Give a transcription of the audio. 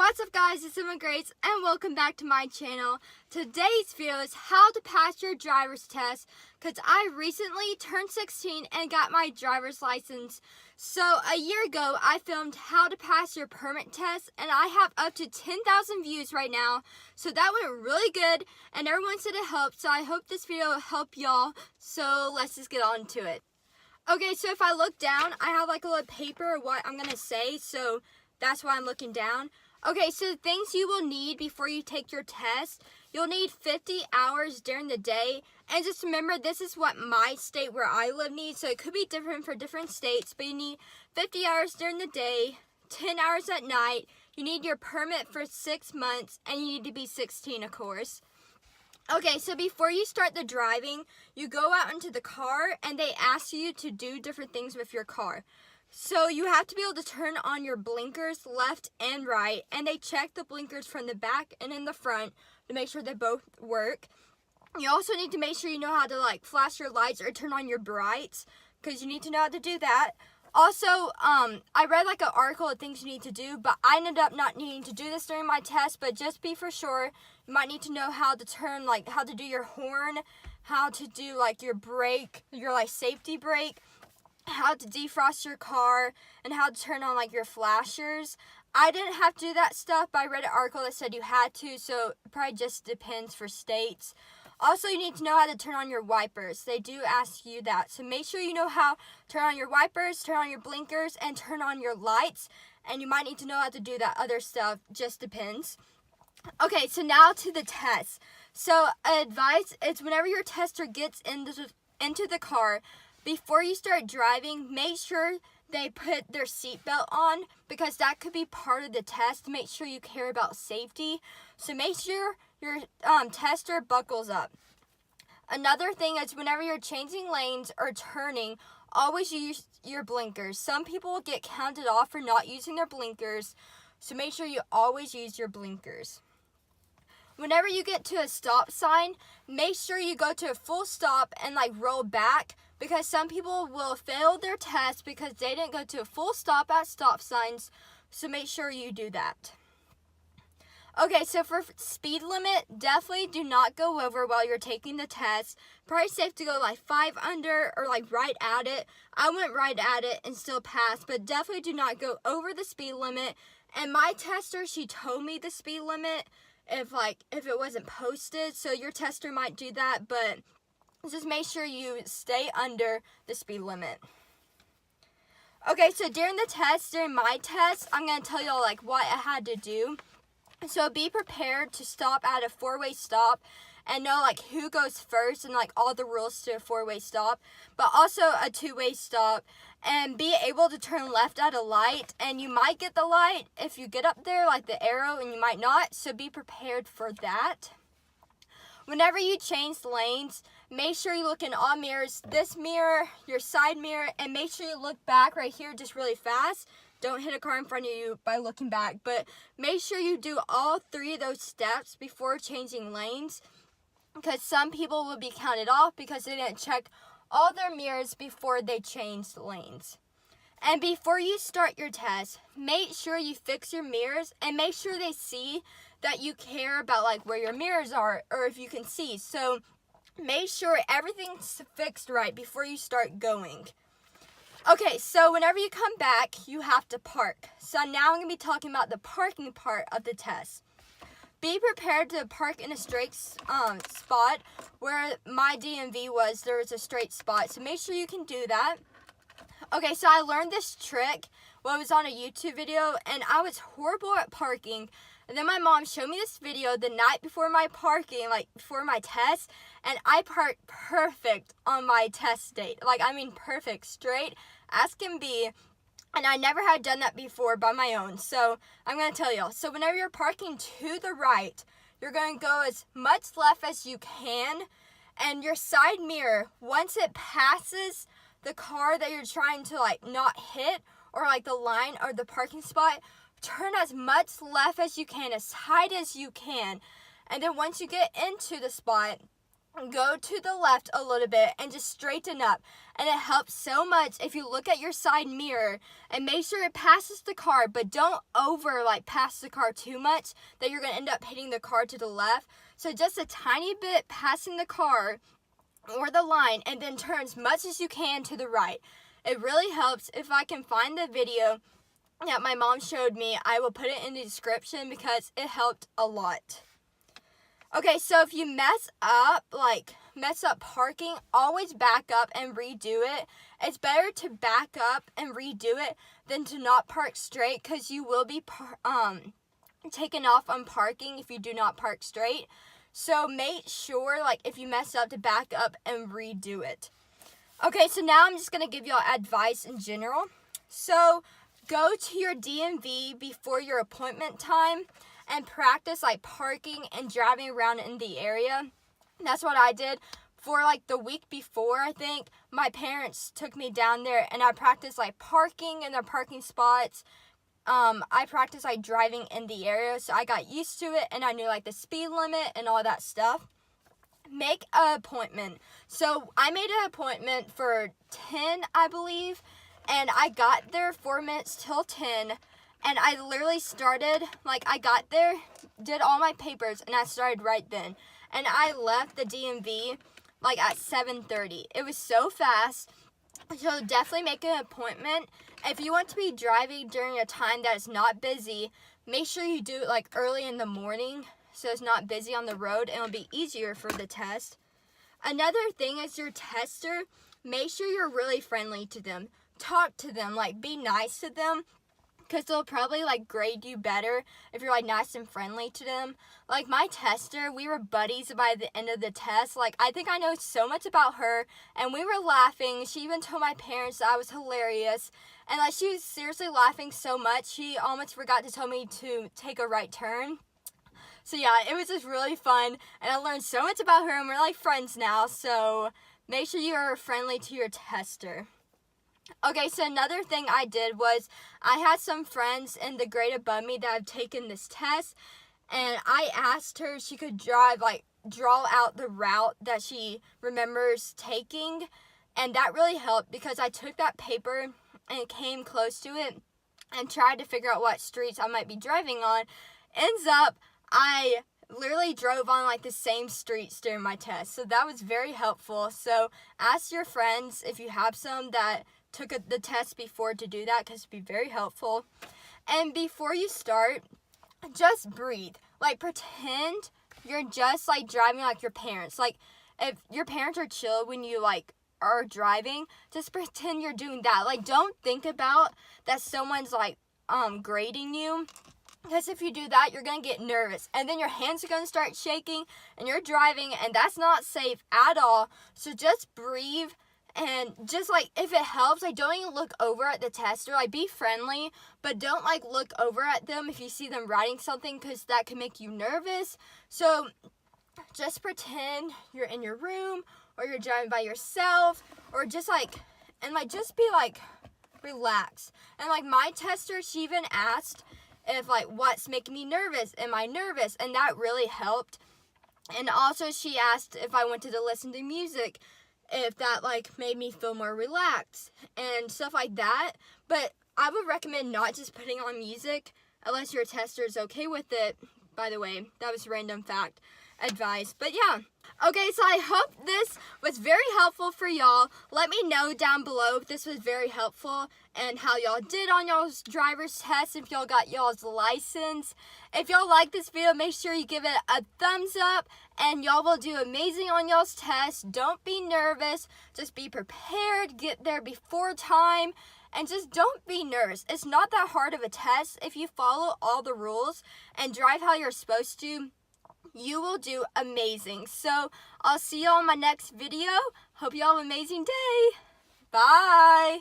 What's up guys, it's Emma Grace and welcome back to my channel. Today's video is how to pass your driver's test because I recently turned 16 and got my driver's license. So a year ago I filmed how to pass your permit test and I have up to 10,000 views right now. So that went really good and everyone said it helped, so I hope this video will help y'all. So let's just get on to it. Okay, so if I look down, I have like a little paper of what I'm going to say, so that's why I'm looking down. Okay, so the things you will need before you take your test, you'll need 50 hours during the day. And just remember, this is what my state where I live needs, so it could be different for different states. But you need 50 hours during the day, 10 hours at night. You need your permit for 6 months, and you need to be 16, of course. Okay, so before you start the driving, you go out into the car, and they ask you to do different things with your car. So you have to be able to turn on your blinkers left and right, and they check the blinkers from the back and in the front to make sure they both work. You also need to make sure you know how to like flash your lights or turn on your brights, because you need to know how to do that. Also, I read like an article of things you need to do, but I ended up not needing to do this during my test, but just be for sure, you might need to know how to turn, like how to do your horn, how to do like your brake, your like safety brake, how to defrost your car, and how to turn on like your flashers. I didn't have to do that stuff, but I read an article that said you had to, so it probably just depends for states. Also, you need to know how to turn on your wipers. They do ask you that, so make sure you know how to turn on your wipers, turn on your blinkers, and turn on your lights, and you might need to know how to do that other stuff, just depends. Okay, so now to the test. So advice is whenever your tester gets into the car, before you start driving, make sure they put their seatbelt on, because that could be part of the test. Make sure you care about safety. So make sure your tester buckles up. Another thing is whenever you're changing lanes or turning, always use your blinkers. Some people will get counted off for not using their blinkers, so make sure you always use your blinkers. Whenever you get to a stop sign, make sure you go to a full stop and like roll back, because some people will fail their test because they didn't go to a full stop at stop signs, so make sure you do that. Okay, so for speed limit, definitely do not go over while you're taking the test. Probably safe to go like 5 under or like right at it. I went right at it and still passed, but definitely do not go over the speed limit. And my tester, she told me the speed limit if it wasn't posted, so your tester might do that, but just make sure you stay under the speed limit. Okay, so during my test, I'm going to tell y'all like what I had to do. So be prepared to stop at a 4-way stop and know like who goes first and like all the rules to a 4-way stop, but also a 2-way stop, and be able to turn left at a light, and you might get the light if you get up there like the arrow, and you might not, so be prepared for that. Whenever you change lanes, make sure you look in all mirrors, this mirror, your side mirror, and make sure you look back right here just really fast. Don't hit a car in front of you by looking back, but make sure you do all 3 of those steps before changing lanes, because some people will be counted off because they didn't check all their mirrors before they changed lanes. And before you start your test, make sure you fix your mirrors and make sure they see that you care about like where your mirrors are or if you can see. So make sure everything's fixed right before you start going. Okay, so whenever you come back, you have to park. So now I'm going to be talking about the parking part of the test. Be prepared to park in a straight spot. Where my DMV was, there was a straight spot, so make sure you can do that. Okay, so I learned this trick while I was on a YouTube video, and I was horrible at parking. And then my mom showed me this video the night before my parking, like before my test, and I parked perfect on my test date. Like, I mean perfect, straight as can be. And I never had done that before by my own. So I'm going to tell y'all. So whenever you're parking to the right, you're going to go as much left as you can. And your side mirror, once it passes the car that you're trying to like not hit, or like the line or the parking spot, turn as much left as you can, as tight as you can. And then once you get into the spot, go to the left a little bit and just straighten up. And it helps so much if you look at your side mirror and make sure it passes the car, but don't pass the car too much that you're going to end up hitting the car to the left. So just a tiny bit passing the car or the line, and then turn as much as you can to the right. It really helps. If I can find the video that my mom showed me, I will put it in the description because it helped a lot. Okay, so if you mess up parking, always back up and redo it. It's better to back up and redo it than to not park straight, because you will be taken off on parking if you do not park straight. So make sure, if you mess up, to back up and redo it. Okay, so now I'm just going to give y'all advice in general. So go to your DMV before your appointment time and practice parking and driving around in the area. That's what I did. For the week before, I think, my parents took me down there and I practiced parking in their parking spots. I practiced driving in the area, so I got used to it and I knew the speed limit and all that stuff. Make an appointment. So I made an appointment for 10, I believe, and I got there 4 minutes till 10, and I literally started, I got there, did all my papers, and I started right then. And I left the DMV at 7:30. It was so fast. So definitely make an appointment. If you want to be driving during a time that is not busy, make sure you do it early in the morning so it's not busy on the road, and it'll be easier for the test. Another thing is your tester, make sure you're really friendly to them. Talk to them, be nice to them, because they'll probably grade you better if you're nice and friendly to them. My tester, we were buddies by the end of the test. I think I know so much about her, and we were laughing. She even told my parents that I was hilarious, and she was seriously laughing so much she almost forgot to tell me to take a right turn. So yeah, it was just really fun, and I learned so much about her, and we're friends now. So make sure you are friendly to your tester. Okay, so another thing I did was I had some friends in the grade above me that have taken this test, and I asked her if she could draw out the route that she remembers taking, and that really helped because I took that paper and came close to it and tried to figure out what streets I might be driving on. Ends up, I literally drove on the same streets during my test, so that was very helpful. So ask your friends if you have some that took the test before to do that, because it'd be very helpful. And before you start, just breathe. Pretend you're just driving your parents. If your parents are chill when you are driving, just pretend you're doing that. Don't think about that someone's grading you, because if you do that, you're going to get nervous, and then your hands are going to start shaking and you're driving, and that's not safe at all. So just breathe. And just if it helps, don't even look over at the tester. Be friendly, but don't look over at them if you see them writing something, because that can make you nervous. So just pretend you're in your room, or you're driving by yourself, or just just be relax. And my tester, she even asked if what's making me nervous? Am I nervous? And that really helped. And also she asked if I wanted to listen to music, if that made me feel more relaxed and stuff like that. But I would recommend not just putting on music unless your tester is okay with it. By the way, that was random fact advice. But yeah. Okay, so I hope this was very helpful for y'all. Let me know down below if this was very helpful and how y'all did on y'all's driver's test, if y'all got y'all's license. If y'all like this video, make sure you give it a thumbs up, and y'all will do amazing on y'all's test. Don't be nervous. Just be prepared. Get there before time. And just don't be nervous. It's not that hard of a test. If you follow all the rules and drive how you're supposed to, you will do amazing. So I'll see y'all in my next video. Hope y'all have an amazing day. Bye.